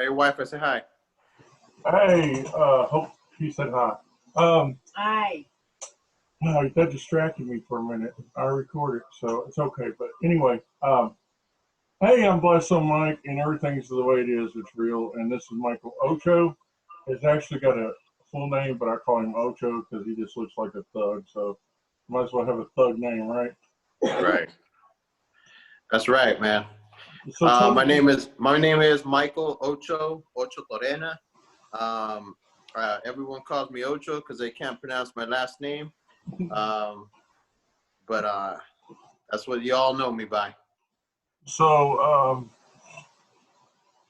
your wife, I say hi. Hey, hope he said hi. Hi. No, that distracted me for a minute. I recorded, so it's okay. But anyway, hey, I'm Blastzone Mike, and everything's the way it is. It's real, and this is Michael. Ocho has actually got a full name, but I call him Ocho because he just looks like a thug. So might as well have a thug name, right? Right. That's right, man. So my name is Michael Ocho Ochotorena. Everyone calls me Ocho because they can't pronounce my last name. But that's what you all know me by. So,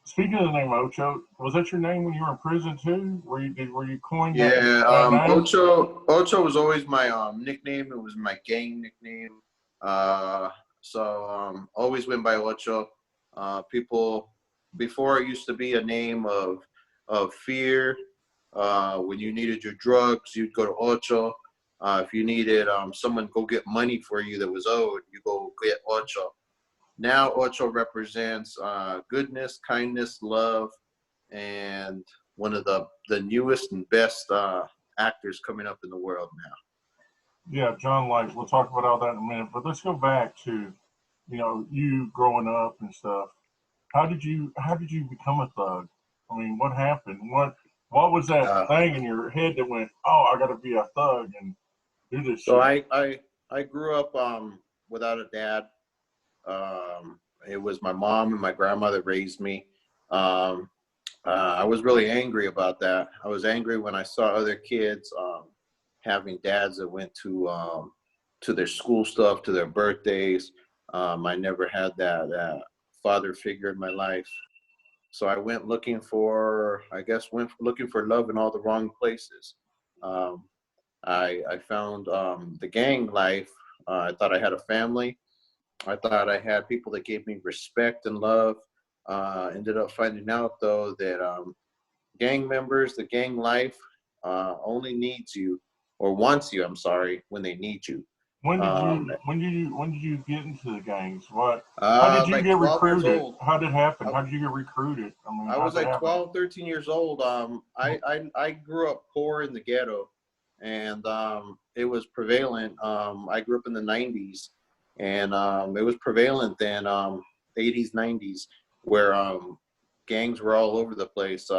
speaking of the name Ocho, was that your name when you were in prison too? Were you coined that? Yeah, that name? Ocho was always my nickname. It was my gang nickname. So always went by Ocho. People before it used to be a name of fear. When you needed your drugs, you'd go to Ocho. If you needed someone to go get money for you that was owed, you go get Ocho. Now Ocho represents goodness, kindness, love, and one of the newest and best actors coming up in the world now. Yeah, John Light. We'll talk about all that in a minute. But let's go back to, you growing up and stuff. How did you become a thug? I mean, what happened? What was that thing in your head that went, oh, I got to be a thug and do this So shit? I grew up without a dad. It was my mom and my grandma that raised me. I was really angry about that. I was angry when I saw other kids having dads that went to their school stuff, to their birthdays. I never had that father figure in my life. So I went looking for love in all the wrong places. I found the gang life. I thought I had a family. I thought I had people that gave me respect and love. Ended up finding out though that gang members, the gang life, only needs you or wants you. I'm sorry, when they need you. When did you get into the gangs? How did you like get 12 years recruited? old. How did it happen? How did you get recruited? I was like 12, 13 years old. I grew up poor in the ghetto, and it was prevalent. I grew up in the 90s, and it was prevalent then, 80s, 90s, where gangs were all over the place.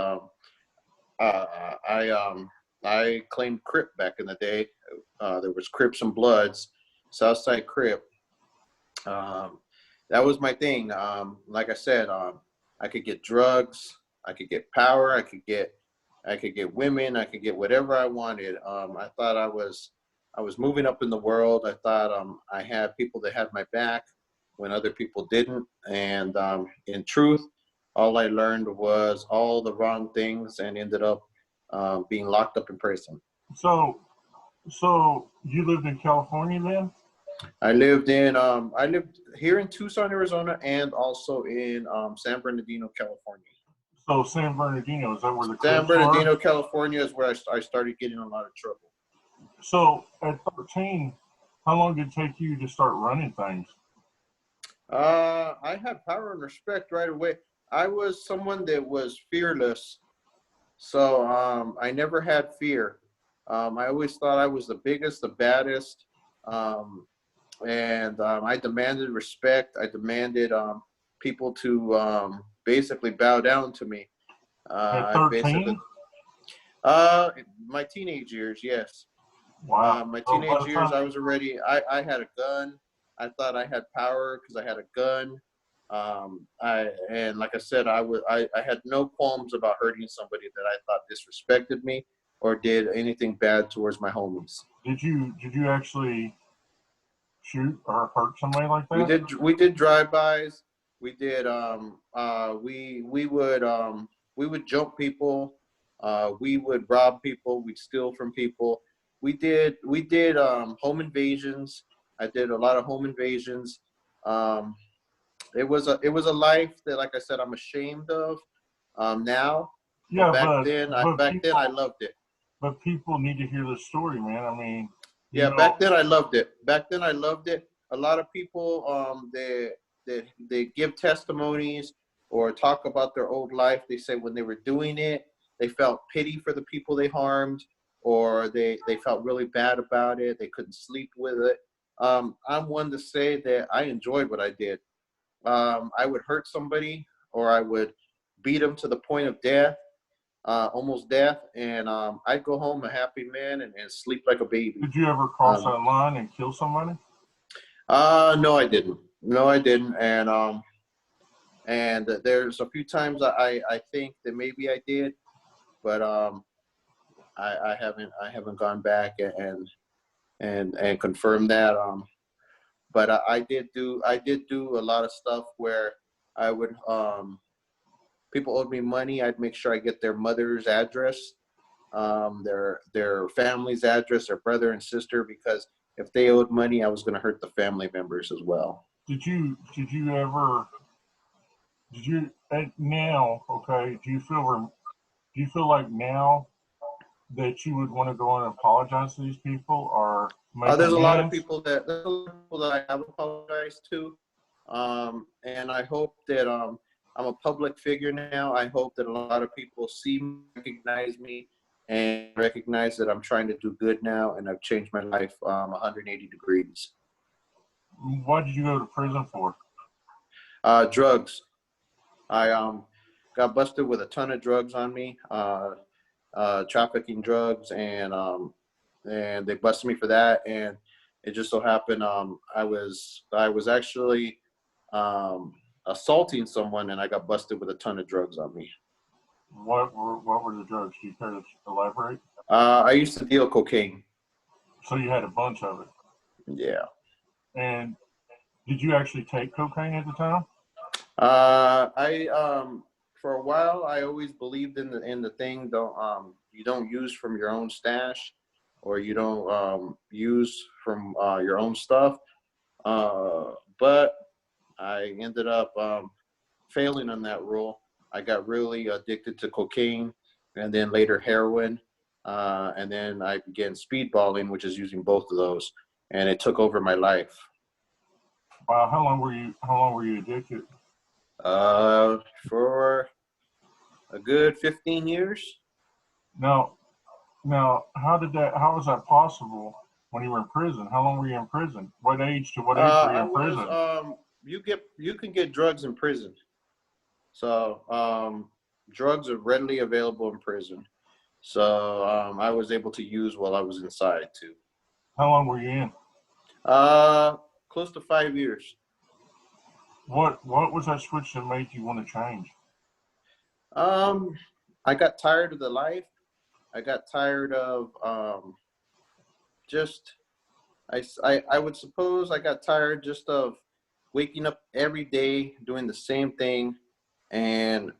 I claimed Crip back in the day. There was Crips and Bloods, Southside Crip. That was my thing. Like I said, I could get drugs, I could get power, I could get women, I could get whatever I wanted. I thought I was moving up in the world. I thought I had people that had my back when other people didn't. And in truth, all I learned was all the wrong things and ended up being locked up in prison. So you lived in California then? I lived here in Tucson, Arizona, and also in San Bernardino, California. So San Bernardino, is that where the San Crips are? Bernardino, California is where I started getting a lot of trouble. So at 13, how long did it take you to start running things? I had power and respect right away. I was someone that was fearless, so I never had fear. I always thought I was the biggest, the baddest, and I demanded respect. I demanded people to basically bow down to me. At 13? My teenage years, yes. Wow. My teenage years, I was already. I had a gun. I thought I had power because I had a gun. And like I said, I had no qualms about hurting somebody that I thought disrespected me or did anything bad towards my homies. Did you actually shoot or hurt somebody like that? We did drive-bys. We did we would jump people. We would rob people. We'd steal from people. We did home invasions. I did a lot of home invasions. It was a life that, like I said, I'm ashamed of now. Yeah, back then I loved it. But people need to hear the story, man. I mean, yeah, back then I loved it. A lot of people they give testimonies or talk about their old life. They say when they were doing it, they felt pity for the people they harmed, or they felt really bad about it. They couldn't sleep with it. I'm one to say that I enjoyed what I did. I would hurt somebody, or I would beat them to the point of death, almost death, and I'd go home a happy man and sleep like a baby. Did you ever cross that line and kill somebody? No, I didn't. No, I didn't. And there's a few times I think that maybe I did, but I haven't gone back and confirmed that. But I did do a lot of stuff where I would people owed me money. I'd make sure I get their mother's address, their family's address, their brother and sister, because if they owed money, I was going to hurt the family members as well. Did you now? Okay. Do you feel like now that you would want to go and apologize to these people, or there's a lot of people that I have apologized to, and I hope that I'm a public figure now. I hope that a lot of people see me, recognize me, and recognize that I'm trying to do good now, and I've changed my life 180 degrees. What did you go to prison for? Drugs. I got busted with a ton of drugs on me, trafficking drugs, and they busted me for that. And it just so happened I was actually assaulting someone, and I got busted with a ton of drugs on me. What were the drugs? Do you care to elaborate? I used to deal cocaine. So you had a bunch of it. Yeah. And did you actually take cocaine at the time? For a while, I always believed in the thing. You don't use from your own stash, or you don't use from your own stuff. But I ended up failing on that rule. I got really addicted to cocaine, and then later heroin, and then I began speedballing, which is using both of those, and it took over my life. Wow, how long were you addicted? For a good 15 years. Now, how was that possible when you were in prison? How long were you in prison? What age to what age were you in prison? You can get drugs in prison. So drugs are readily available in prison. So I was able to use while I was inside too. How long were you in? Close to 5 years. What was that switch that made you want to change? I got tired of the life. I got tired of I would suppose I got tired just of waking up every day doing the same thing, and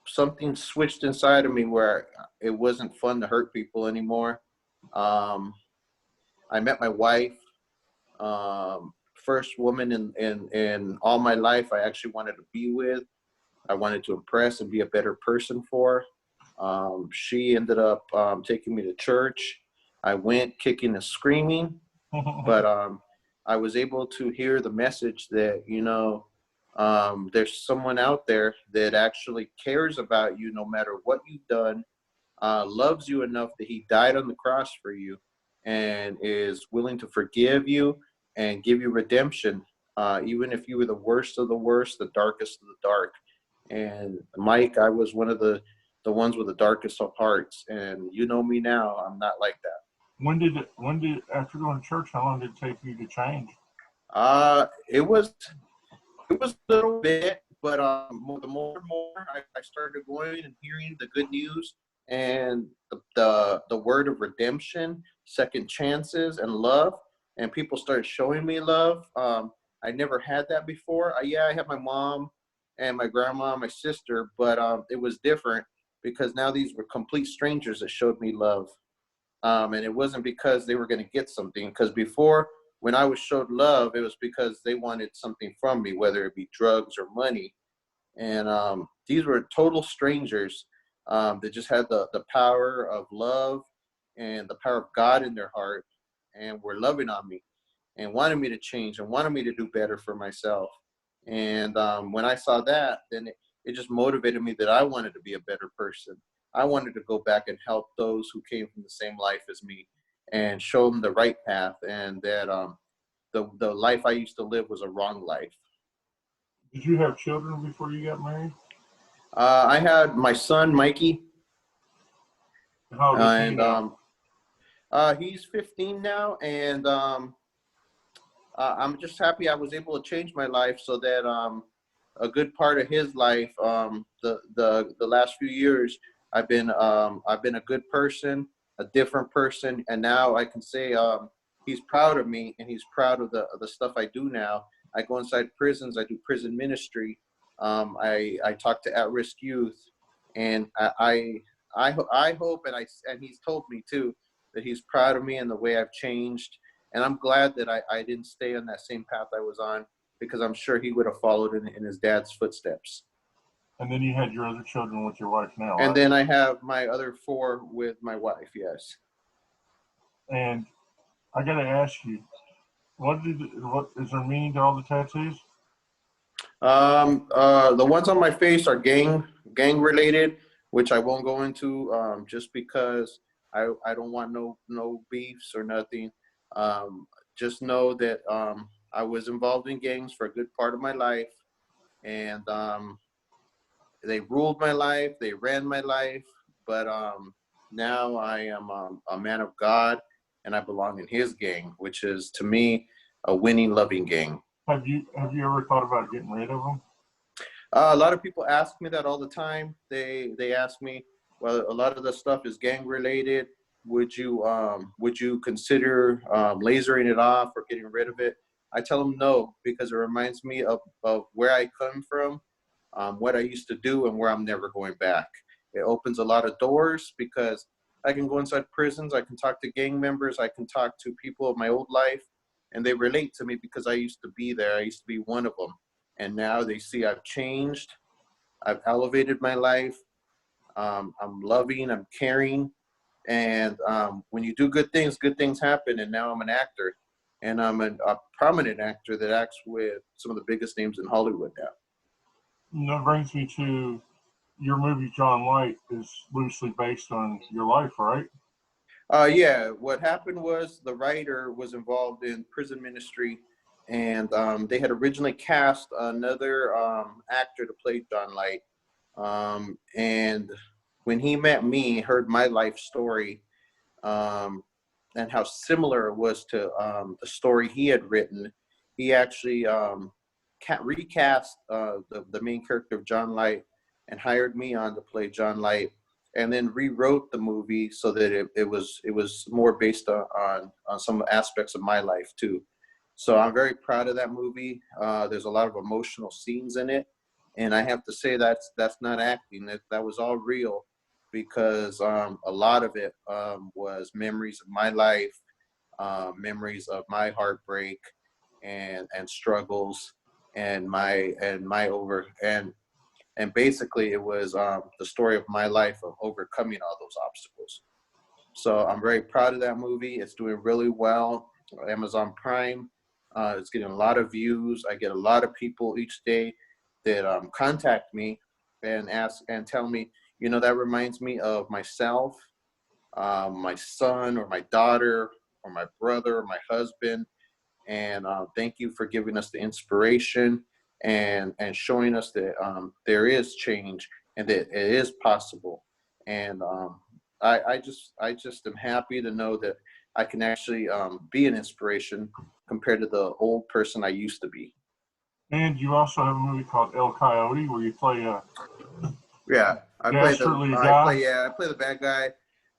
something switched inside of me where it wasn't fun to hurt people anymore. I met my wife, first woman in all my life I actually wanted to be with. I wanted to impress and be a better person for. She ended up taking me to church. I went kicking and screaming, but I was able to hear the message that, there's someone out there that actually cares about you no matter what you've done, loves you enough that he died on the cross for you, and is willing to forgive you and give you redemption, even if you were the worst of the worst, the darkest of the dark. And Mike, I was one of the ones with the darkest of hearts, and you know me now, I'm not like that. When did after going to church, how long did it take you to change? It was a little bit, but the more and more I started going and hearing the good news and the word of redemption, second chances, and love, and people started showing me love. I never had that before. I had my mom and my grandma and my sister, but it was different because now these were complete strangers that showed me love. And it wasn't because they were going to get something, because before, when I was showed love, it was because they wanted something from me, whether it be drugs or money. And these were total strangers that just had the power of love and the power of God in their heart, and were loving on me and wanted me to change and wanted me to do better for myself. And when I saw that, then it just motivated me that I wanted to be a better person. I wanted to go back and help those who came from the same life as me and show them the right path, and that the life I used to live was a wrong life. Did you have children before you got married? I had my son, Mikey, How old is he and now? he's 15 now, and I'm just happy I was able to change my life so that a good part of his life, the last few years, I've been a good person, a different person, and now I can say he's proud of me, and he's proud of the stuff I do now. I go inside prisons. I do prison ministry. I talk to at-risk youth, and I hope, and he's told me too, that he's proud of me and the way I've changed. And I'm glad that I didn't stay on that same path I was on, because I'm sure he would have followed in his dad's footsteps. And then you had your other children with your wife now, And right? then I have my other 4 with my wife, yes. And I got to ask you, what is there meaning to all the tattoos? The ones on my face are gang related, which I won't go into just because I don't want no beefs or nothing. Just know that I was involved in gangs for a good part of my life, and they ruled my life, they ran my life, but now I am a man of God, and I belong in his gang, which is, to me, a winning, loving gang. Have you ever thought about getting rid of them? A lot of people ask me that all the time. They ask me, well, a lot of the stuff is gang related. Would you consider lasering it off or getting rid of it? I tell them no, because it reminds me of where I come from, what I used to do, and where I'm never going back. It opens a lot of doors because I can go inside prisons. I can talk to gang members. I can talk to people of my old life, and they relate to me because I used to be there. I used to be one of them. And now they see I've changed. I've elevated my life. I'm loving. I'm caring. And when you do good things happen. And now I'm an actor. And I'm a prominent actor that acts with some of the biggest names in Hollywood now. And that brings me to your movie, John Light, is loosely based on your life, right? Yeah, what happened was the writer was involved in prison ministry, and they had originally cast another actor to play John Light. And when he met me, heard my life story, and how similar it was to the story he had written, he actually recast the main character of John Light and hired me on to play John Light, and then rewrote the movie so that it was more based on some aspects of my life too. So I'm very proud of that movie. There's a lot of emotional scenes in it, and I have to say that's not acting. That was all real, because a lot of it was memories of my life, memories of my heartbreak and struggles, and and basically it was the story of my life of overcoming all those obstacles. So I'm very proud of that movie. It's doing really well. Amazon Prime, it's getting a lot of views. I get a lot of people each day that contact me and ask and tell me, that reminds me of myself, my son or my daughter or my brother or my husband. And thank you for giving us the inspiration and showing us that there is change and that it is possible. And I just am happy to know that I can actually be an inspiration compared to the old person I used to be. And you also have a movie called El Coyote where you play a Yeah, dastardly guy. I play the bad guy,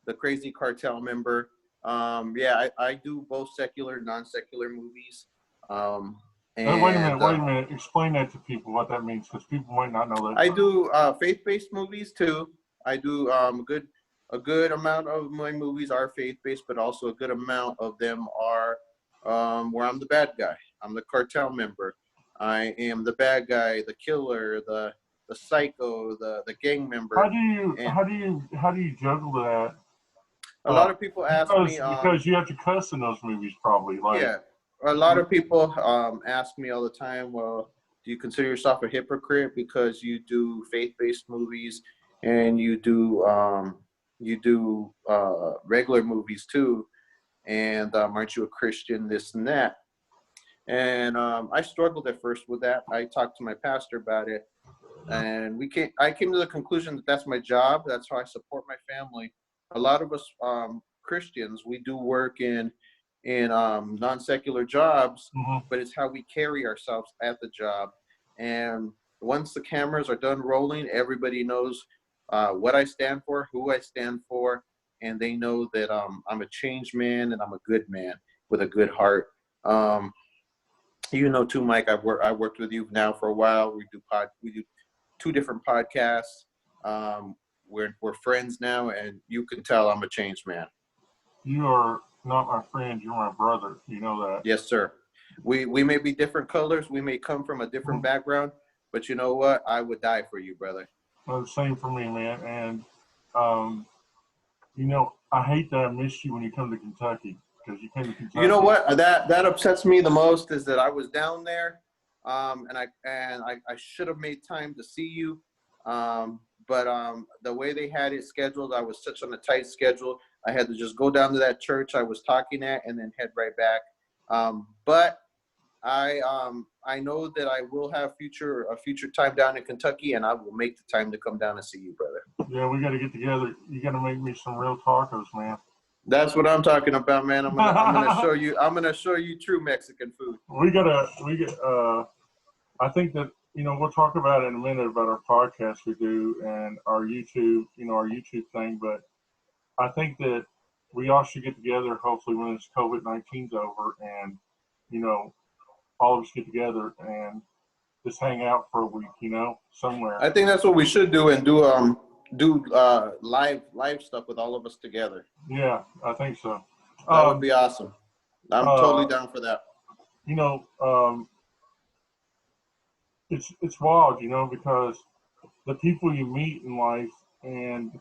the crazy cartel member. Yeah, I do both secular and non-secular movies. Wait a And minute. Explain that to people, what that means, because people might not know that. I do faith-based movies too. I do a good amount of my movies are faith-based, but also a good amount of them are where I'm the bad guy. I'm the cartel member. I am the bad guy, the killer, the psycho, the gang member. How do you juggle that? A lot of people ask me because you have to cuss in those movies, probably. Like, yeah, a lot of people ask me all the time. Well, do you consider yourself a hypocrite because you do faith-based movies and you do regular movies too? And aren't you a Christian? This and that. And I struggled at first with that. I talked to my pastor about it, and I came to the conclusion that that's my job. That's how I support my family. A lot of us Christians, we do work in non-secular jobs, but it's how we carry ourselves at the job. And once the cameras are done rolling, everybody knows what I stand for, who I stand for, and they know that I'm a changed man and I'm a good man with a good heart. You know too, Mike. I worked with you now for a while. We do 2 different podcasts. We're friends now, and you can tell I'm a changed man. You are not my friend. You're my brother. You know that. Yes, sir. We may be different colors. We may come from a different background, but you know what? I would die for you, brother. Well, the same for me, man. And you know, I hate that I missed you when you come to Kentucky, because you came to Kentucky. You know what? That upsets me the most is that I was down there, and I should have made time to see you, but the way they had it scheduled, I was such on a tight schedule. I had to just go down to that church I was talking at and then head right back. But I know that I will have a future time down in Kentucky, and I will make the time to come down and see you, brother. Yeah, we got to get together. You got to make me some real tacos, man. That's what I'm talking about, man. I'm gonna show you. I'm gonna show you true Mexican food. I think that, you know, we'll talk about it in a minute about our podcast we do and our YouTube, our YouTube thing. But I think that we all should get together, hopefully when this COVID-19's over, and, all of us get together and just hang out for a week, somewhere. I think that's what we should do, and do live stuff with all of us together. Yeah, I think so. That would be awesome. I'm totally down for that. It's wild, because the people you meet in life and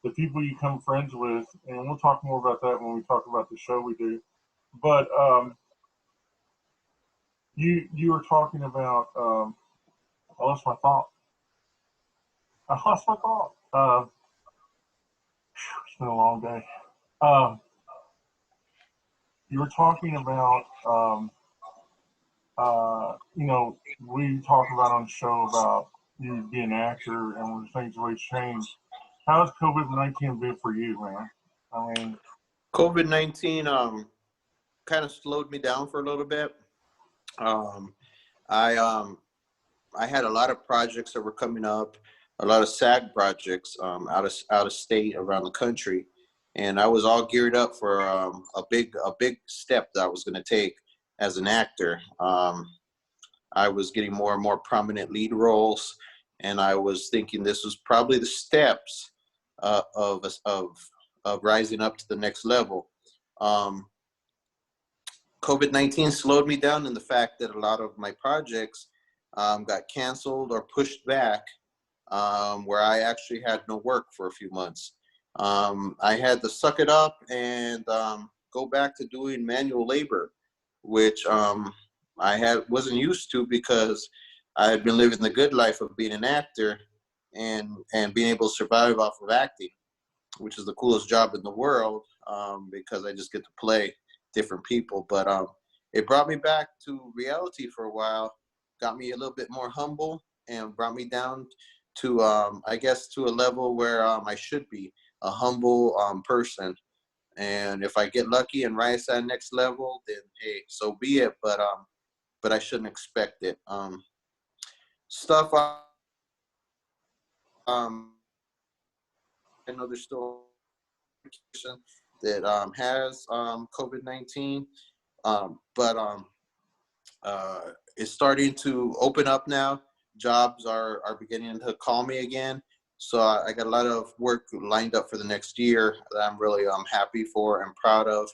the people you become friends with, and we'll talk more about that when we talk about the show we do. But you were talking about I lost my thought. It's been a long day. You were talking about we talked about on the show about you being an actor and when things always change. How's COVID-19 been for you, man? I mean, COVID-19 kind of slowed me down for a little bit. I had a lot of projects that were coming up, a lot of SAG projects out of state around the country, and I was all geared up for a big step that I was going to take as an actor. I was getting more and more prominent lead roles, and I was thinking this was probably the steps of rising up to the next level. COVID-19 slowed me down in the fact that a lot of my projects got canceled or pushed back, where I actually had no work for a few months. I had to suck it up and go back to doing manual labor, which I wasn't used to because I had been living the good life of being an actor and being able to survive off of acting, which is the coolest job in the world, because I just get to play different people. But it brought me back to reality for a while, got me a little bit more humble, and brought me down to I guess to a level where I should be a humble person. And if I get lucky and rise to that next level, then hey, so be it. But I shouldn't expect it. Stuff. I know there's still that has COVID-19, but it's starting to open up now. Jobs are beginning to call me again. So I got a lot of work lined up for the next year that I'm really happy for and proud of.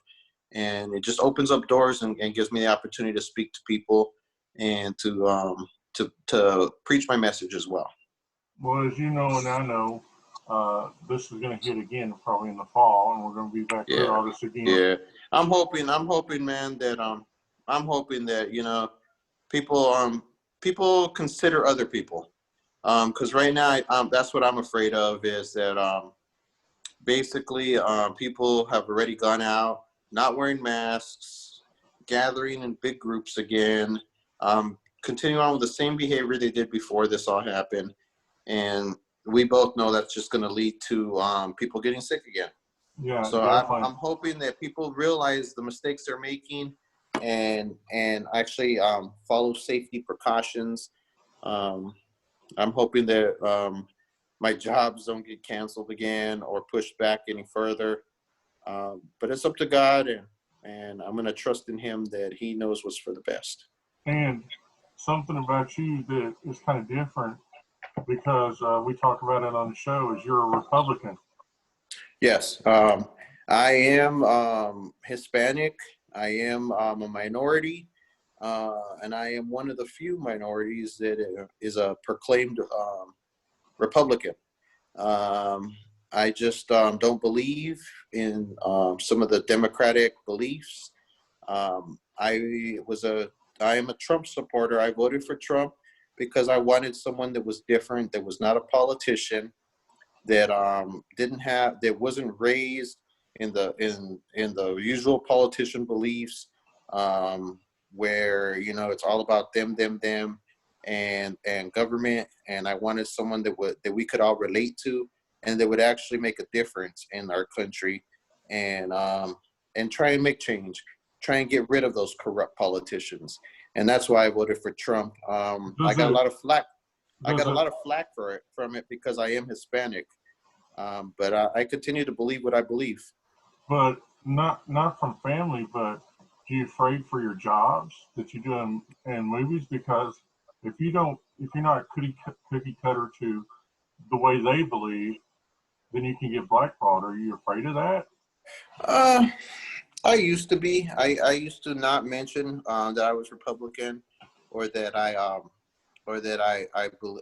And it just opens up doors and gives me the opportunity to speak to people and to preach my message as well. Well, as you know and I know, this is going to hit again probably in the fall, and we're going to be back through all this again. Yeah, I'm hoping, man, that I'm hoping that people people consider other people. Because right now, that's what I'm afraid of is that basically people have already gone out, not wearing masks, gathering in big groups again, continuing on with the same behavior they did before this all happened. And we both know that's just going to lead to people getting sick again. Yeah, So definitely. I'm hoping that people realize the mistakes they're making and actually follow safety precautions. Um, I'm hoping that my jobs don't get canceled again or pushed back any further. But it's up to God, and I'm going to trust in Him that He knows what's for the best. And something about you that is kind of different because we talk about it on the show is you're a Republican. Yes, I am Hispanic. I am a minority, and I am one of the few minorities that is a proclaimed Republican. I just don't believe in some of the democratic beliefs. I am a Trump supporter. I voted for Trump because I wanted someone that was different, that was not a politician, that that wasn't raised in the usual politician beliefs, where it's all about them, and government. And I wanted someone that we could all relate to, and that would actually make a difference in our country, and try and make change, try and get rid of those corrupt politicians. And that's why I voted for Trump. I got a lot of flack. I got a lot of flack from it because I am Hispanic. But I continue to believe what I believe. But not from family, but are you afraid for your jobs that you do in movies? Because if you're not cookie cutter to the way they believe, then you can get blackballed. Are you afraid of that? I used to be. I used to not mention that I was Republican, or that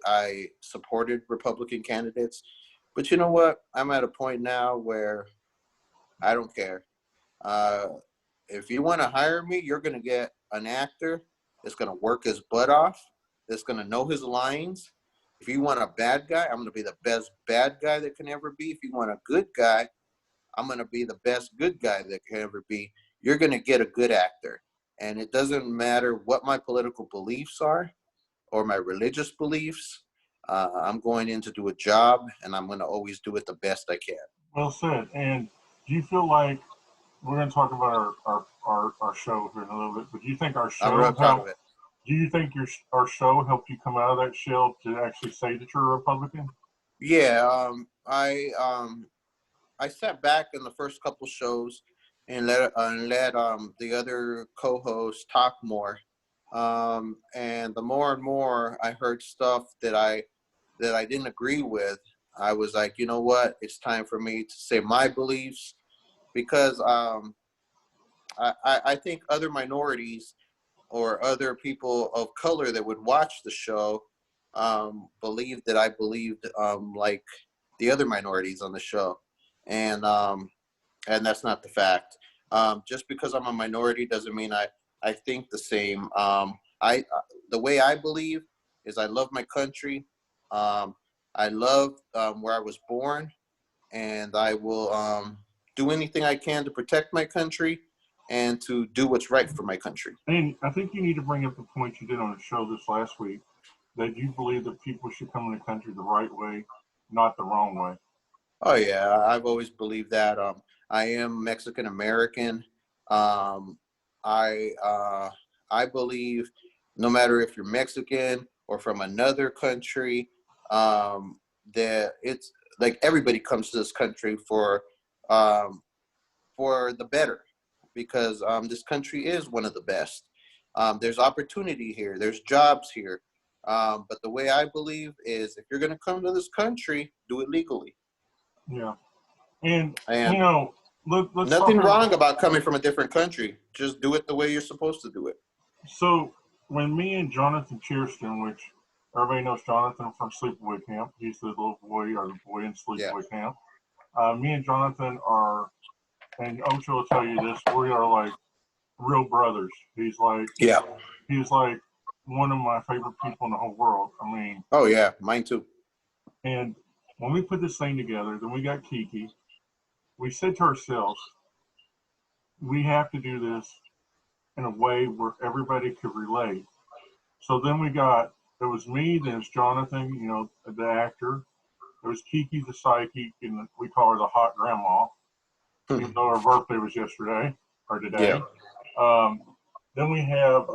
I supported Republican candidates. But you know what? I'm at a point now where I don't care. Uh, if you want to hire me, you're going to get an actor that's going to work his butt off, that's going to know his lines. If you want a bad guy, I'm going to be the best bad guy that can ever be. If you want a good guy, I'm going to be the best good guy that can ever be. You're going to get a good actor. And it doesn't matter what my political beliefs are or my religious beliefs. I'm going in to do a job, and I'm going to always do it the best I can. Well said. And do you feel like we're going to talk about our show here in a little bit, but do you think our show I'm real proud of it. Do you think our show helped you come out of that shell to actually say that you're a Republican? Yeah, I sat back in the first couple shows and let the other co-hosts talk more, and the more and more I heard stuff that I didn't agree with, I was like, you know what, it's time for me to say my beliefs, because I think other minorities or other people of color that would watch the show believed that I believed like the other minorities on the show, and that's not the fact. Just because I'm a minority doesn't mean I think the same. The way I believe is I love my country. I love where I was born, and I will do anything I can to protect my country and to do what's right for my country. And I think you need to bring up the point you did on the show this last week, that you believe that people should come in the country the right way, not the wrong way. Oh yeah, I've always believed that. I am Mexican American. Um, I believe no matter if you're Mexican or from another country, that it's like everybody comes to this country um, for the better, because this country is one of the best. There's opportunity here. There's jobs here. But the way I believe is, if you're going to come to this country, do it legally. Yeah. And And let's nothing talk wrong about coming from a different country. Just do it the way you're supposed to do it. So when me and Jonathan Cheerston, which everybody knows Jonathan from Sleepaway Camp, he's the little boy or the boy in Sleepaway Camp. Me and Jonathan are, and Ocho will tell you this, we are like real brothers. He's like one of my favorite people in the whole world. I mean, Oh yeah, mine too. and when we put this thing together, then we got Kiki. We said to ourselves, we have to do this in a way where everybody could relate. So then there was me, then there's Jonathan, the actor. There was Kiki the psychic, and we call her the hot grandma, even though her birthday was yesterday or today. Yeah. Then we have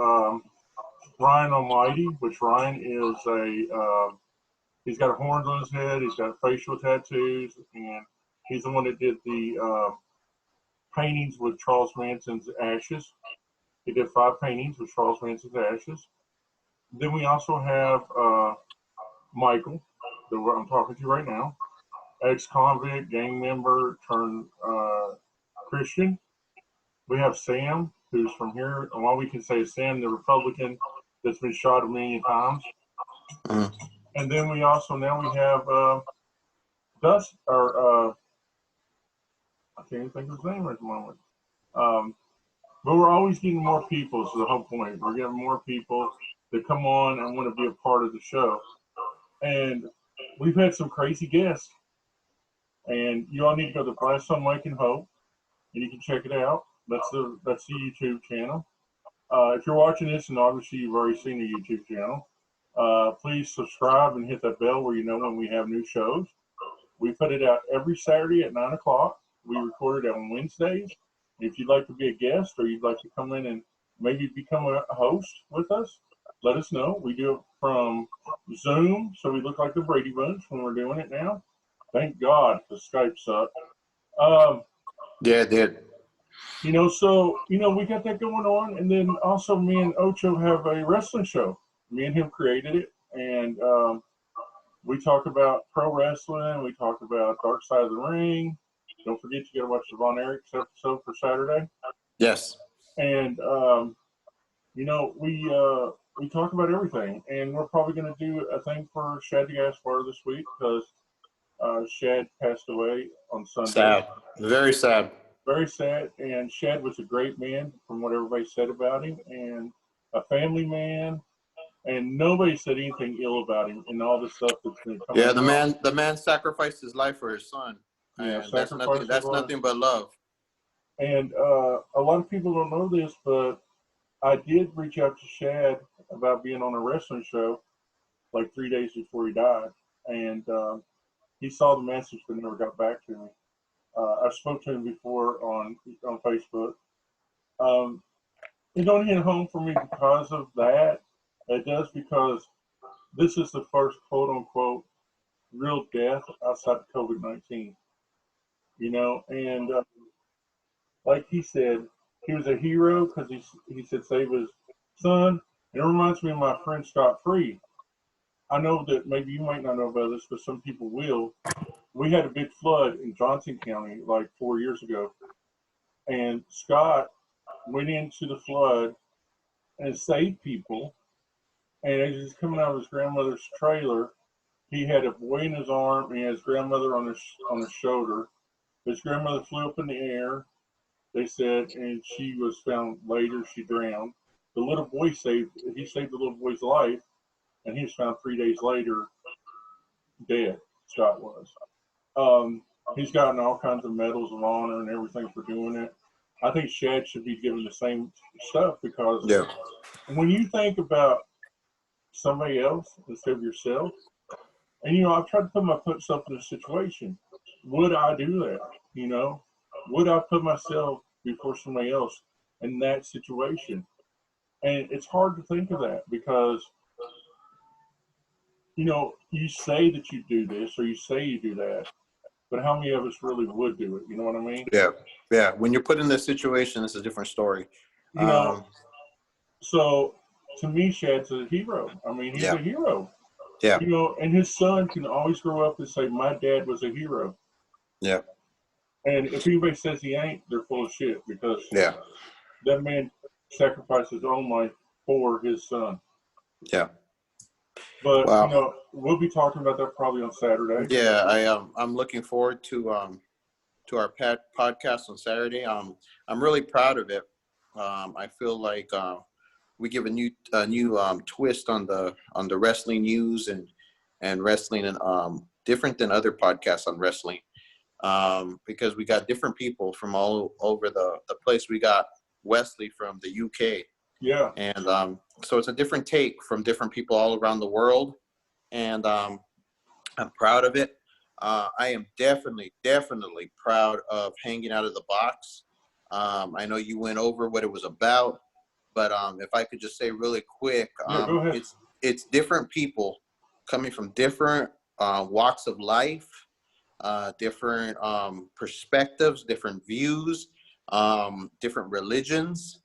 Ryan Almighty, which Ryan is he's got horns on his head, he's got facial tattoos, and he's the one that did the paintings with Charles Manson's ashes. He did 5 paintings with Charles Manson's ashes. Then we also have Michael, that I'm talking to right now, ex-convict, gang member turned Christian. We have Sam, who's from here, and all we can say is Sam, the Republican that's been shot a million times. Mm. And then we have Dust, or I can't even think of his name at the moment. But we're always getting more people, so the whole point. We're getting more people that come on and want to be a part of the show. And we've had some crazy guests. And you all need to go to Blastzone, Mike and Hope, and you can check it out. That's the YouTube channel. If you're watching this, and obviously you've already seen the YouTube channel, please subscribe and hit that bell where you know when we have new shows. We put it out every Saturday at 9 o'clock. We record it on Wednesdays. If you'd like to be a guest or you'd like to come in and maybe become a host with us, let us know. We do it from Zoom, so we look like the Brady Bunch when we're doing it now. Thank God the Skype sucked. Yeah, it did. So we got that going on. And then also me and Ocho have a wrestling show. Me and him created it. And we talk about pro wrestling. We talk about Dark Side of the Ring. Don't forget you got to watch the Von Erichs episode for Saturday. Yes. And we talk about everything. And we're probably going to do a thing for Shad the Gaspar this week because Shad passed away on Sunday. Sad. Very sad. Very sad. And Shad was a great man from what everybody said about him, and a family man. And nobody said anything ill about him and all the stuff that's been coming Yeah, out. the man sacrificed his life for his son. Yeah, And that's nothing but love. And a lot of people don't know this, but I did reach out to Shad about being on a wrestling show like 3 days before he died. And he saw the message but never got back to me. I spoke to him before on Facebook. It don't hit home for me because of that. It does because this is the first quote unquote real death outside of COVID-19. And like he said, he was a hero because he said save his son. And it reminds me of my friend Scott Free. I know that maybe you might not know about this, but some people will. We had a big flood in Johnson County like 4 years ago. And Scott went into the flood and saved people. And as he's coming out of his grandmother's trailer, he had a boy in his arm and his grandmother on his shoulder. His grandmother flew up in the air, they said, and she was found later, she drowned. The little boy saved the little boy's life, and he was found 3 days later dead, Scott was. He's gotten all kinds of medals of honor and everything for doing it. I think Shad should be given the same stuff because when you think about somebody else instead of yourself, and I've tried to put myself in a situation. Would I do that? Would I put myself before somebody else in that situation? And it's hard to think of that because you say that you do this or you say you do that, but how many of us really would do it? You know what I mean? Yeah. When you're put in this situation, it's a different story. So to me, Shad's a hero. I mean, he's a hero. Yeah. And his son can always grow up and say, my dad was a hero. Yeah. And if anybody says he ain't, they're full of shit because that man sacrificed his own life for his son. Yeah. But we'll be talking about that probably on Saturday. Yeah, I'm looking forward to our podcast on Saturday. I'm really proud of it. I feel like we give a new twist on the wrestling news and wrestling, and different than other podcasts on wrestling, because we got different people from all over the place. We got Wesley from the UK. Yeah. And so it's a different take from different people all around the world. And I'm proud of it. I am definitely proud of Hanging Out of the Box. I know you went over what it was about, but if I could just say really quick, Go ahead. it's different people coming from different walks of life, different perspectives, different views, different religions.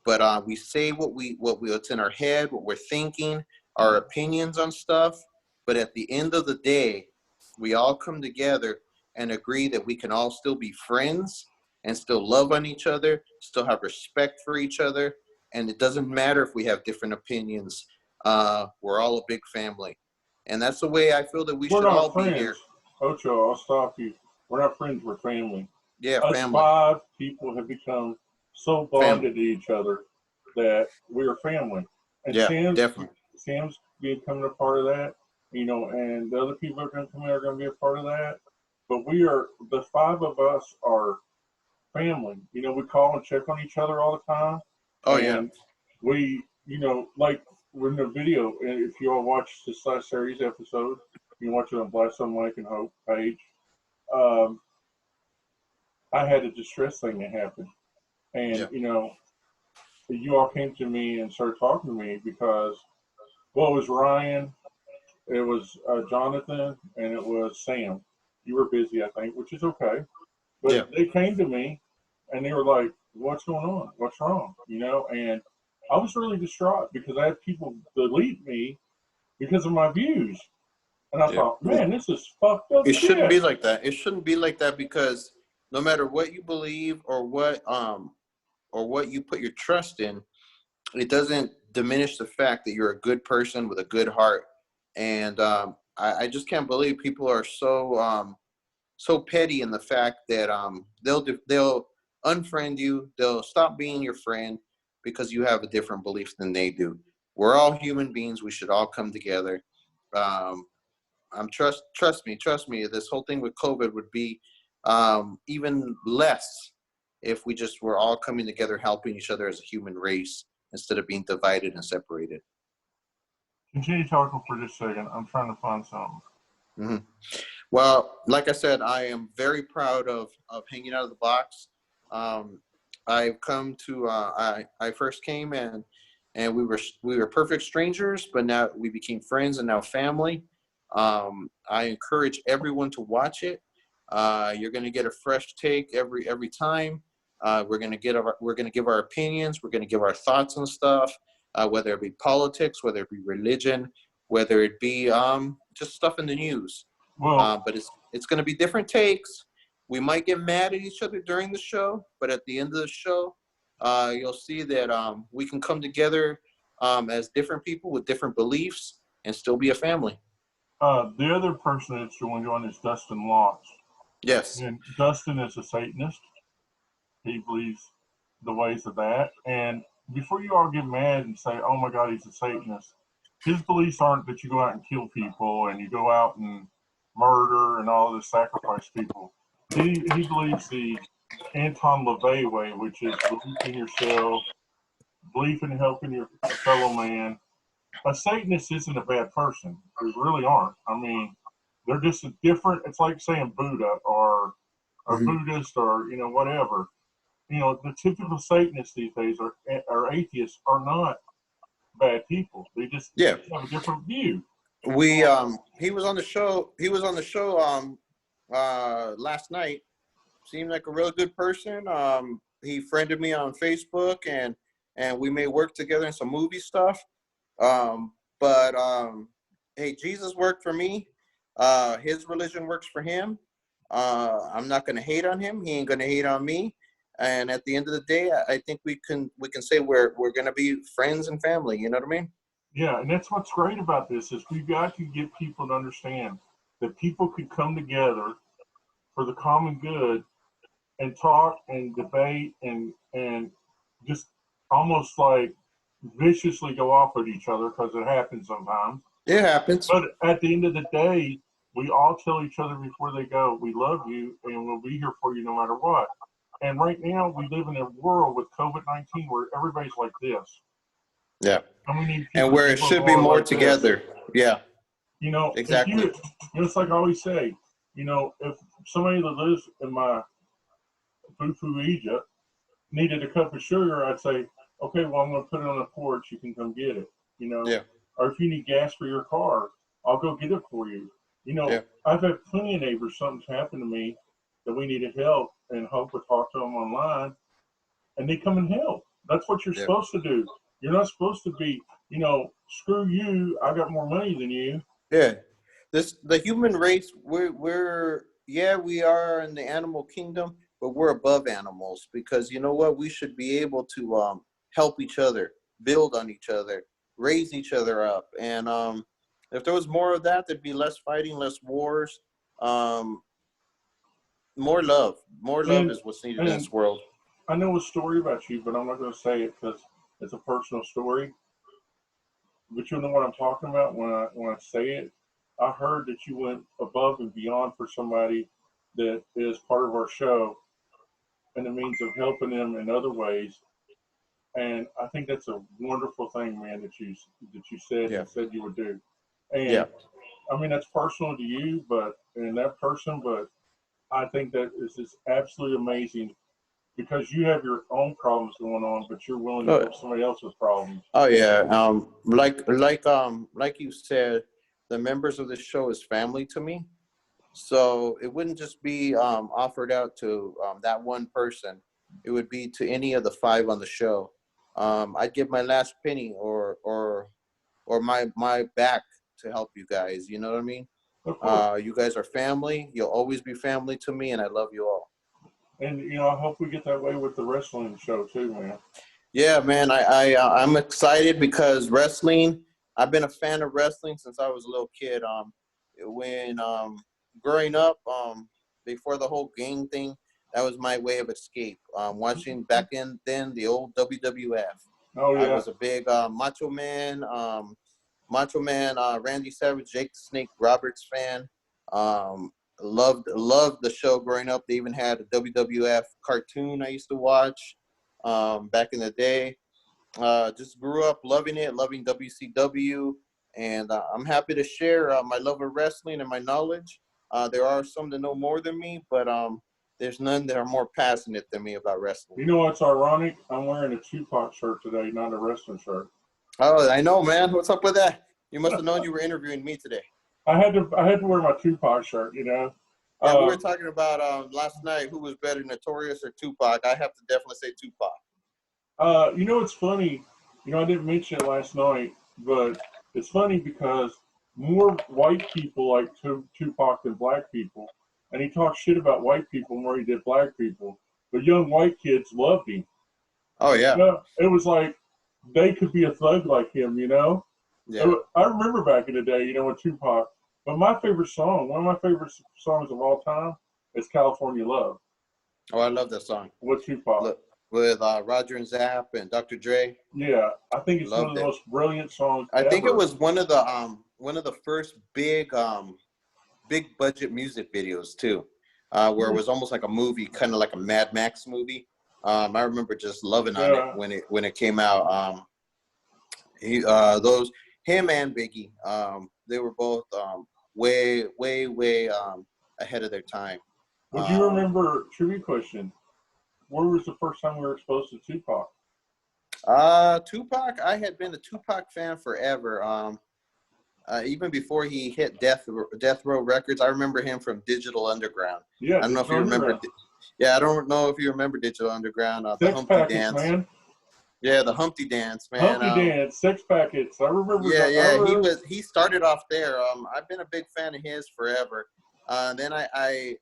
But we say what's in our head, what we're thinking, our opinions on stuff. But at the end of the day, we all come together and agree that we can all still be friends and still love on each other, still have respect for each other. And it doesn't matter if we have different opinions. We're all a big family. And that's the way I feel that we should all be here. Ocho, I'll stop you. We're not friends, we're family. Yeah, Us family. 5 people have become so bonded to each other that we're family. And Yeah, definitely. Sam's becoming a part of that, and the other people that are going to come in are going to be a part of that. But the 5 of us are family. We call and check on each other all the time. Oh, and we, like we're in the video, and if you all watch this last series episode, you can watch it on Blastzone, Mike and Hope page. I had a distress thing that happened. And, you all came to me and started talking to me because, well, it was Ryan, it was Jonathan, and it was Sam. You were busy, I think, which is okay. But they came to me and they were like, what's going on? What's wrong? And I was really distraught because I had people delete me because of my views. And I thought, man, this is fucked up. It shouldn't be like that. It shouldn't be like that, because no matter what you believe or what you put your trust in, it doesn't diminish the fact that you're a good person with a good heart. And I just can't believe people are so petty in the fact that they'll unfriend you, they'll stop being your friend because you have a different belief than they do. We're all human beings. We should all come together. Trust me, this whole thing with COVID would be even less if we just were all coming together, helping each other as a human race instead of being divided and separated. Continue talking for just a second. I'm trying to find something. Mm-hmm. Well, like I said, I am very proud of Hanging Out of the Box. I've come to I first came and we were perfect strangers, but now we became friends and now family. I encourage everyone to watch it. You're going to get a fresh take every time. We're going to give our opinions. We're going to give our thoughts on stuff, whether it be politics, whether it be religion, whether it be just stuff in the news. Well, but it's going to be different takes. We might get mad at each other during the show, but at the end of the show, you'll see that we can come together as different people with different beliefs and still be a family. The other person that's joined on is Dustin Locks. Yes. And Dustin is a Satanist. He believes the ways of that. And before you all get mad and say, oh my God, he's a Satanist, his beliefs aren't that you go out and kill people and you go out and murder and all this, sacrifice people. He believes the Anton LaVey way, which is belief in yourself, belief in helping your fellow man. A Satanist isn't a bad person. They really aren't. I mean, they're just a different, it's like saying Buddha or Buddhist or, whatever. The typical Satanists these days are atheists are not bad people. They just have a different view. He was on the show. He was on the show last night. Seemed like a real good person. He friended me on Facebook and we may work together in some movie stuff. But hey, Jesus worked for me. His religion works for him. I'm not going to hate on him. He ain't going to hate on me. And at the end of the day, I think we can say we're going to be friends and family. You know what I mean? Yeah, and that's what's great about this is we've got to get people to understand that people could come together for the common good and talk and debate and just almost like viciously go off at each other because it happens sometimes. It happens. But at the end of the day, we all tell each other before they go, we love you and we'll be here for you no matter what. And right now, we live in a world with COVID-19 where everybody's like this. Yeah. And we need And people where it should be more like together. This. Yeah. You know, exactly. It's like I always say, if somebody that lives in my foo-foo Egypt needed a cup of sugar, I'd say, okay, well, I'm going to put it on the porch. You can come get it, Yeah. Or if you need gas for your car, I'll go get it for you. Yeah. I've had plenty of neighbors, something's happened to me that we needed help, and Hope would talk to them online, and they come and help. That's what you're supposed to do. You're not supposed to be, screw you, I got more money than you. Yeah. The human race, we are in the animal kingdom, but we're above animals because you know what? We should be able to help each other, build on each other, raise each other up. And if there was more of that, there'd be less fighting, less wars, more love. More love is what's needed in this world. I know a story about you, but I'm not going to say it because it's a personal story. But you know what I'm talking about when I say it. I heard that you went above and beyond for somebody that is part of our show, and the means of helping them in other ways. And I think that's a wonderful thing, man, that you said and said you would do. And I mean that's personal to you, but I think that is just absolutely amazing because you have your own problems going on, but you're willing to help somebody else's problems. Oh yeah, like you said, the members of the show is family to me. So it wouldn't just be offered out to that one person. It would be to any of the 5 on the show. I'd give my last penny or my back to help you guys. You know what I mean? You guys are family. You'll always be family to me, and I love you all. And I hope we get that way with the wrestling show too, man. Yeah, man. I'm excited because wrestling. I've been a fan of wrestling since I was a little kid. When growing up, before the whole gang thing, that was my way of escape. Watching back then the old WWF. Oh yeah. I was a big Macho Man, Randy Savage, Jake the Snake Roberts fan. Loved the show growing up. They even had a WWF cartoon I used to watch back in the day. Just grew up loving it, loving WCW, and I'm happy to share my love of wrestling and my knowledge. There are some that know more than me, but there's none that are more passionate than me about wrestling. You know what's ironic? I'm wearing a Tupac shirt today, not a wrestling shirt. Oh, I know, man. What's up with that? You must have known you were interviewing me today. I had to wear my Tupac shirt, Yeah, we were talking about last night who was better, Notorious or Tupac. I have to definitely say Tupac. It's funny. I didn't mention it last night, but it's funny because more white people like Tupac than black people, and he talked shit about white people more than he did black people. But young white kids loved him. Oh yeah. It was like they could be a thug like him, Yeah. I remember back in the day, with Tupac. But my favorite song, one of my favorite songs of all time, is California Love. Oh, I love that song. With Tupac. With Roger and Zapp and Dr. Dre. Yeah, I think it's one of the most brilliant songs I think it was one of the first big budget music videos too, where it was almost like a movie, kind of like a Mad Max movie. I remember just loving on it when it came out. Him and Biggie, they were both way ahead of their time. Would you remember, trivia question, where was the first time we were exposed to Tupac? Tupac, I had been a Tupac fan forever. Even before he hit Death Row Records, I remember him from Digital Underground. Yeah, I don't know if you remember. Yeah, I don't know if you remember Digital Underground. The Humpty Dance, man. Yeah, the Humpty Dance, man. Humpty Dance, Six Packets. I remember. Yeah. He started off there. I've been a big fan of his forever. Then I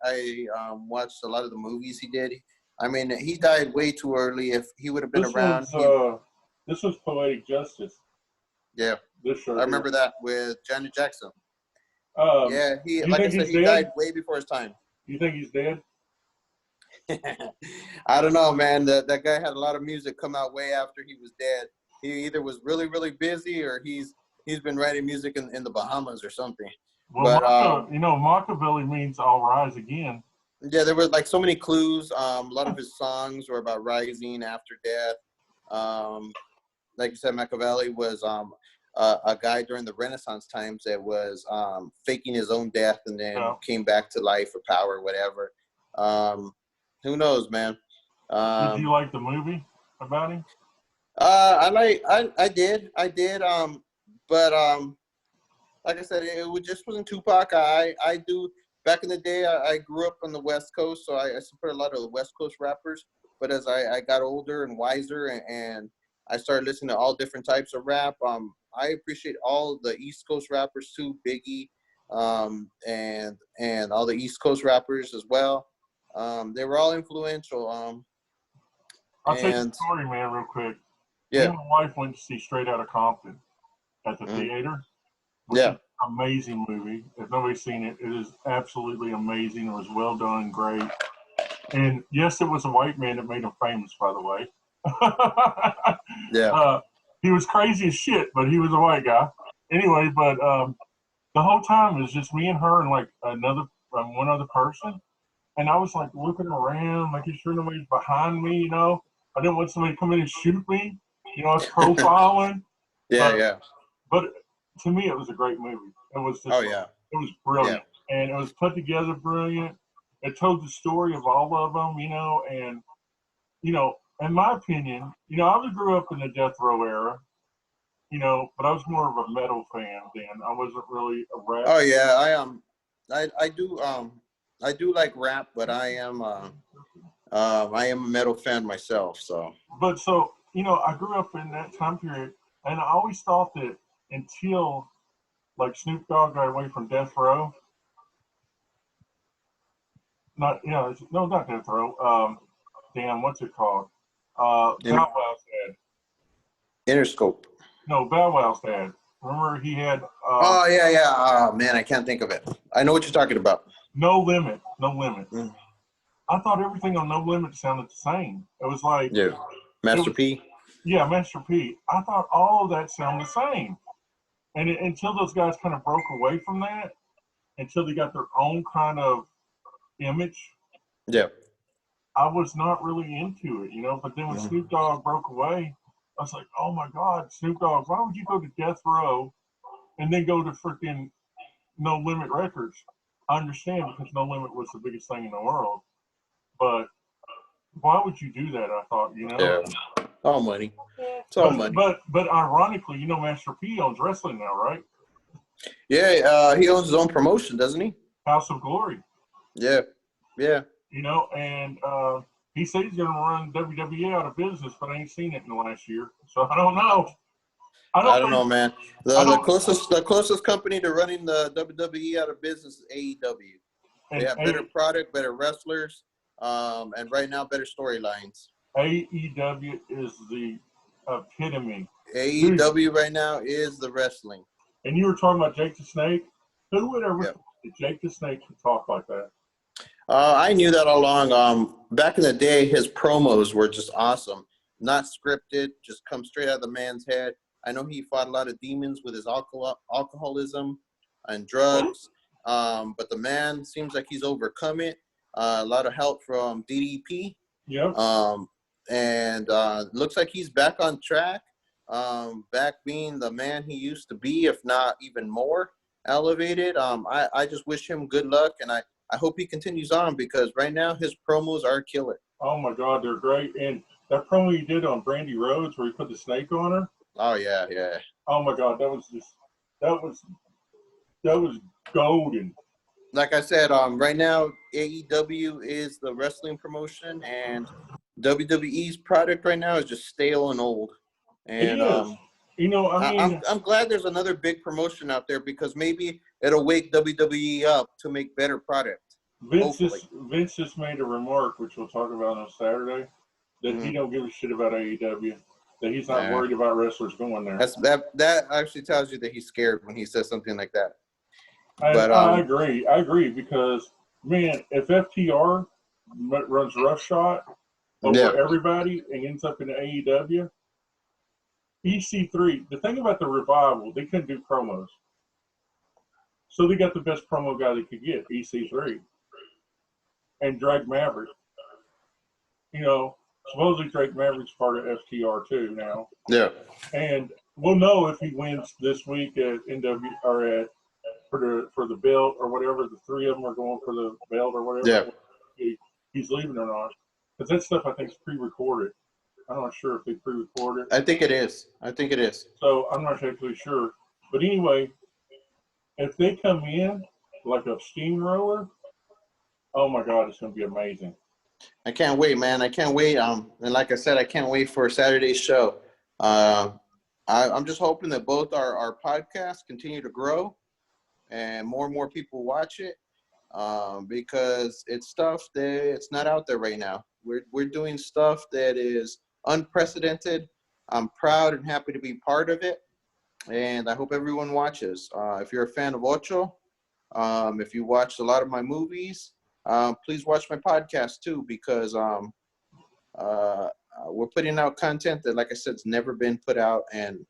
watched a lot of the movies he did. I mean, he died way too early. If he would have been around. This was Poetic Justice. Yeah. I remember that with Janet Jackson. Yeah, he died way before his time. You think he's dead? I don't know, man. That guy had a lot of music come out way after he was dead. he either was really, really busy or he's been writing music in the Bahamas or something. Well, But Machiavelli means I'll rise again. yeah, there were like so many clues. A lot of his songs were about rising after death. Like you said, Machiavelli was a guy during the Renaissance times that was faking his own death and then came back to life or power, or whatever. Who knows, man? Did you like the movie about him? I did. But like I said, just wasn't Tupac. I do. Back in the day, I grew up on the West Coast, so I support a lot of the West Coast rappers. But as I got older and wiser, and I started listening to all different types of rap, I appreciate all the East Coast rappers too, Biggie, and all the East Coast rappers as well. They were all influential. I'll tell you a story, man, real quick. Yeah. Me and my wife went to see Straight Outta Compton at the theater. Yeah. Amazing movie. If nobody's seen it, it is absolutely amazing. It was well done, great. And yes, it was a white man that made him famous, by the way. Yeah. He was crazy as shit, but he was a white guy. Anyway, but the whole time it was just me and her and like one other person. And I was like looking around, making sure nobody's behind me, I didn't want somebody to come in and shoot me. I was profiling. Yeah. But to me, it was a great movie. It was just, it was brilliant. Yeah. And it was put together brilliant. It told the story of all of them, and, in my opinion, I grew up in the death row era, but I was more of a metal fan then. I wasn't really a rap. Oh yeah, I do like rap, but I am a metal fan myself. So. But so I grew up in that time period, and I always thought that until like Snoop Dogg got away from death row. Not death row. Damn, what's it called? Bow Wow's dad. Interscope. No, Bow Wow's dad. Remember he had. Oh yeah. Oh man, I can't think of it. I know what you're talking about. No Limit. I thought everything on No Limit sounded the same. It was like Master P. Yeah, Master P. I thought all of that sounded the same, and until those guys kind of broke away from that, until they got their own kind of image. Yeah. I was not really into it, But then when Snoop Dogg broke away, I was like, oh my God, Snoop Dogg, why would you go to death row and then go to freaking No Limit Records? I understand because No Limit was the biggest thing in the world, but why would you do that? I thought, Yeah. All money. It's all money. But ironically, Master P owns wrestling now, right? Yeah, he owns his own promotion, doesn't he? House of Glory. Yeah. And he said he's going to run WWE out of business, but I ain't seen it in the last year, so I don't know. I don't know, man. The closest company to running the WWE out of business is AEW. They have better product, better wrestlers, and right now better storylines. AEW is the epitome. AEW right now is the wrestling. And you were talking about Jake the Snake. Who would ever think that Jake the Snake could talk like that? I knew that all along. Back in the day, his promos were just awesome. Not scripted, just come straight out of the man's head. I know he fought a lot of demons with his alcoholism and drugs, but the man seems like he's overcome it. A lot of help from DDP. Yep. And looks like he's back on track, back being the man he used to be, if not even more elevated. I just wish him good luck, and I hope he continues on because right now his promos are killer. Oh my God, they're great. And that promo he did on Brandy Rhodes where he put the snake on her. Oh yeah. Oh my God, that was golden. Like I said, right now AEW is the wrestling promotion, and WWE's product right now is just stale and old. And it is. I'm glad there's another big promotion out there because maybe it'll wake WWE up to make better product. Vince just made a remark, which we'll talk about on Saturday, that he don't give a shit about AEW, that he's not worried about wrestlers going there. That actually tells you that he's scared when he says something like that. I agree because, man, if FTR runs roughshod over everybody and ends up in the AEW, EC3. The thing about the revival, they couldn't do promos, so they got the best promo guy they could get, EC3, and Drake Maverick. You know, supposedly Drake Maverick's part of FTR too now. Yeah. And we'll know if he wins this week at NW or at for the belt or whatever. The three of them are going for the belt or whatever. Yeah. He's leaving or not. Because that stuff I think is pre-recorded. I'm not sure if they pre-recorded. I think it is. So I'm not actually sure. But anyway, if they come in like a steamroller, oh my God, it's going to be amazing. I can't wait, man. I can't wait. And like I said, I can't wait for Saturday's show. I'm just hoping that both our podcasts continue to grow and more people watch it, because it's stuff that it's not out there right now. We're doing stuff that is unprecedented. I'm proud and happy to be part of it, and I hope everyone watches. If you're a fan of Ocho, if you watched a lot of my movies, please watch my podcast too, because we're putting out content that, like I said, has never been put out, and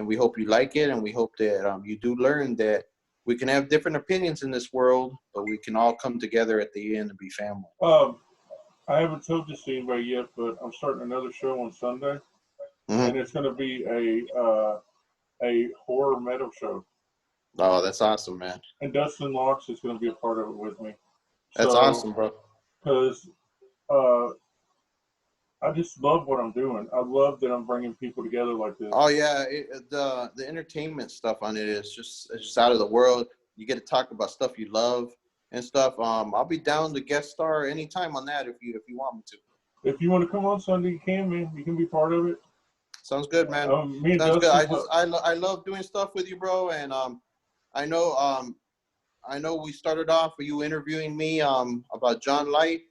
we hope you like it, and we hope that you do learn that we can have different opinions in this world, but we can all come together at the end and be family. I haven't told this to anybody yet, but I'm starting another show on Sunday, and it's going to be a horror metal show. Oh, that's awesome, man. And Dustin Locks is going to be a part of it with me. That's awesome, bro. Because I just love what I'm doing. I love that I'm bringing people together like this. Oh yeah, the entertainment stuff on it is just out of the world. You get to talk about stuff you love and stuff. I'll be down to guest star anytime on that if you want me to. If you want to come on Sunday, you can, man. You can be part of it. Sounds good, man. Sounds good. I love doing stuff with you, bro. And I know we started off with you interviewing me about John Light,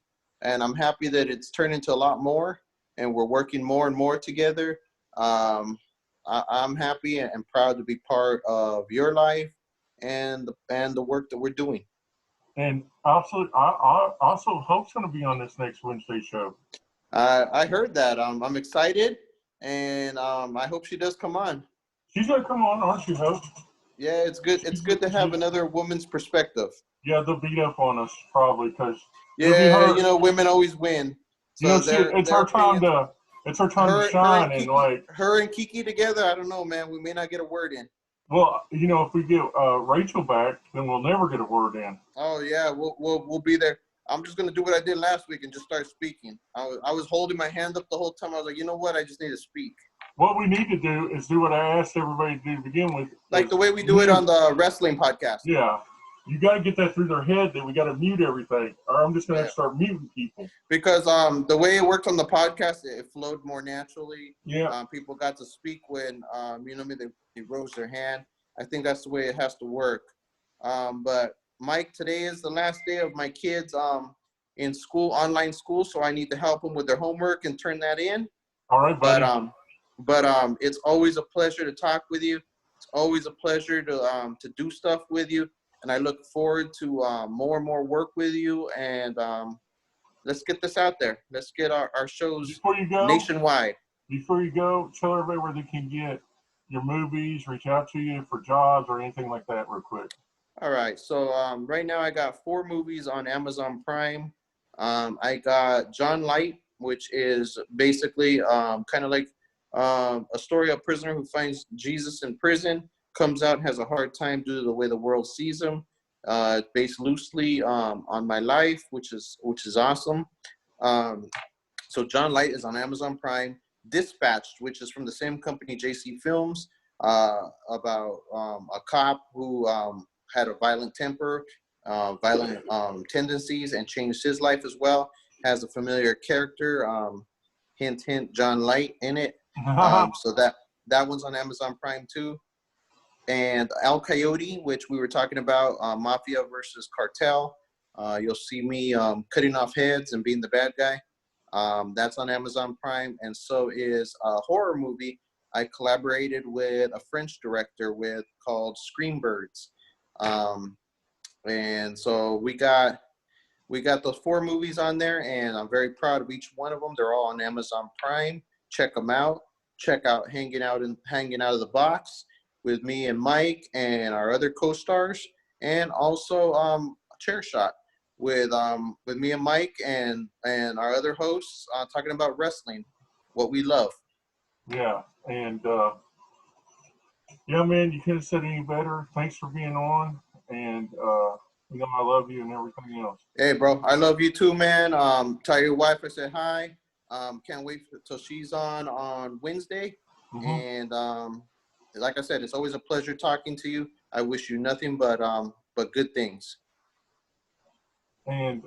and I'm happy that it's turned into a lot more, and we're working more and more together. I'm happy and proud to be part of your life and the work that we're doing. And also, I also Hope's going to be on this next Wednesday show. I heard that. I'm excited, and I hope she does come on. She's going to come on, aren't you, Hope? Yeah, it's good. It's good to have another woman's perspective. Yeah, they'll beat up on us probably because women always win. So it's her time to shine, and like her and Kiki together. I don't know, man. We may not get a word in. Well, if we get Rachel back, then we'll never get a word in. Oh yeah, we'll be there. I'm just gonna do what I did last week and just start speaking. I was holding my hand up the whole time. I was like, you know what? I just need to speak. What we need to do is do what I asked everybody to do to begin with. Like the way we do it on the wrestling podcast. Yeah. You got to get that through their head that we got to mute everything, or I'm just going to have to start muting people. Because the way it worked on the podcast, it flowed more naturally. Yeah. People got to speak when, they rose their hand. I think that's the way it has to work. But Mike, today is the last day of my kids in school, online school, so I need to help them with their homework and turn that in. All right, buddy. But it's always a pleasure to talk with you. It's always a pleasure to do stuff with you. And I look forward to more and more work with you. And let's get this out there. Let's get our shows nationwide. Before you go, tell everybody where they can get your movies, reach out to you for jobs or anything like that real quick. All right. So right now I got 4 movies on Amazon Prime. I got John Light, which is basically kind of like a story of a prisoner who finds Jesus in prison, comes out and has a hard time due to the way the world sees him. It's based loosely on my life, which is awesome. So John Light is on Amazon Prime. Dispatched, which is from the same company, JC Films, about a cop who had a violent temper, violent tendencies, and changed his life as well. Has a familiar character, hint, hint, John Light in it. So that one's on Amazon Prime too. And El Coyote, which we were talking about, Mafia versus Cartel. You'll see me cutting off heads and being the bad guy. That's on Amazon Prime. And so is a horror movie I collaborated with a French director called Screambirds. And so we got those 4 movies on there, and I'm very proud of each one of them. They're all on Amazon Prime. Check them out. check out Hanging Out of the Box with me and Mike and our other co-stars, and also Chair Shot with me and Mike and our other hosts talking about wrestling, what we love. Yeah, and yeah, man, you couldn't have said any better. Thanks for being on, and you know I love you and everything else. Hey, bro, I love you too, man. Tell your wife I said hi. Can't wait till she's on Wednesday. Mm-hmm. And like I said, it's always a pleasure talking to you. I wish you nothing but good things. And